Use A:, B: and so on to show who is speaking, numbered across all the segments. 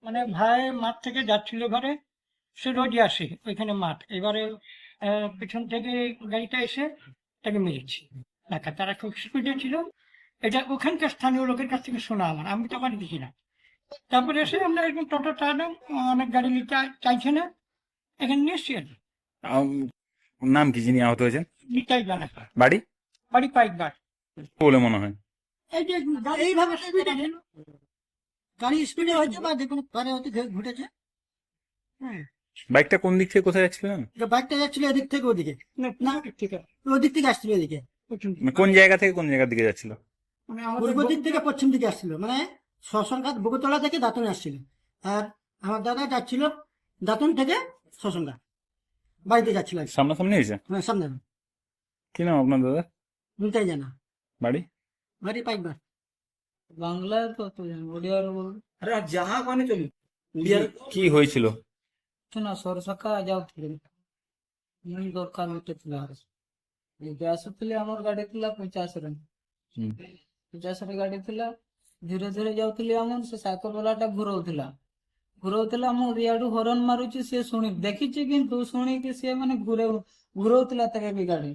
A: মানে ভাই মাঠ থেকে যাচ্ছিল ঘরে, সে রোজই আসে ওইখানে মাঠ। এবারে পেছন থেকে গাড়িটা এসে তাকে মেরেছে ধাক্কা। তারা খুব স্পিডে ছিল, এটা ওখানকার স্থানীয় লোকের কাছ থেকে শোনা আমার, আমি তো বাড়ি দেখি না। তারপরে এসে আমরা এরকম টোটো টানলাম, অনেক গাড়ি নিতে চাইছে না, এখানে নিয়ে এসছি আর কি।
B: আম, নাম কি যিনি আহত হয়েছেন?
A: নিতাই জানা
B: বাড়ি
A: বাড়ি পাইকবার।
B: বলে মনে হয়।
A: এই যে গাড়ি এইভাবে স্পিডে গেল, গাড়ি স্পিডে হয়েছে বা যে কোনো কারে হয়তো ঘটেছে। হ্যাঁ,
B: বাইকটা কোন দিক থেকে কোথায় যাচ্ছিলেন?
A: বাইকটা যাচ্ছিল এদিক থেকে ওদিকে, না ঠিক আছে, ওদিক থেকে আসছিল এদিকে পশ্চিম দিকে।
B: মানে কোন জায়গা থেকে কোন জায়গার দিকে যাচ্ছিল?
A: মানে পূর্ব দিক থেকে পশ্চিম দিকে আসছিল, মানে শ্মশানঘাট বকুতলা থেকে দাঁতনে আসছিল। আর আমার দাদা যাচ্ছিল দাঁতন থেকে শ্মশানঘাট বাড়িতে যাচ্ছিল আর কি।
B: সামনাসামনি হয়েছে?
A: হ্যাঁ, সামনে
B: কি নাম আপনার দাদা?
A: নিতাই জানা
B: বাড়ি?
A: বাড়ি পাইকবার।
C: বাংলায় তো তো ওড়িয়ার বলবো
D: আরে ଯାହା ମାନେ ଚଳିବ
B: কি হয়েছিল?
C: না সরসকা যাଉଥିଲି ମୁଁ ଦରକାର ଗୋଟେ ଥିଲା ଏବେ ଆସୁଥିଲି ଆମର ଗାଡି ଥିଲା 50ରେ
B: ହୁଁ।
C: 50ରେ ଗାଡି ଥିଲା ଧୀରେ ଧୀରେ ଯାଉଥିଲି ଆମର ସେ ସାଇକେଲ ବାଲାଟା ଘୁରଉଥିଲା ମୁଁ ଇଆଡୁ ହରନ ମାରୁଛି ସିଏ ଶୁଣି ଦେଖିଛି କିନ୍ତୁ ଶୁଣିକି ସିଏ ମାନେ ଘୁରଉଥିଲା ତାକେ ବି ଗାଡି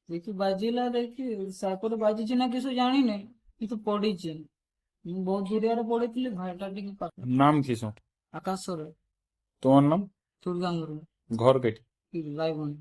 C: ଦେଖି ବାଜିଲା ଦେଖି ସାଇକେଲ ବାଜିଛି ନା କିଛି ଜାଣିନି କିନ୍ତୁ ପଡିଛି ମୁଁ ବହୁତ ଦୂରିଆରେ ପଡିଥିଲି ଭାଇଟା ଟିକେ ପାଖ
B: নাম কি সব?
C: ଆକାଶରେ
B: তোমার নাম?
C: ଦୁର୍ଗାଙ୍କର
B: ঘর কেটে?
C: ଭାଇ ଭଉଣୀ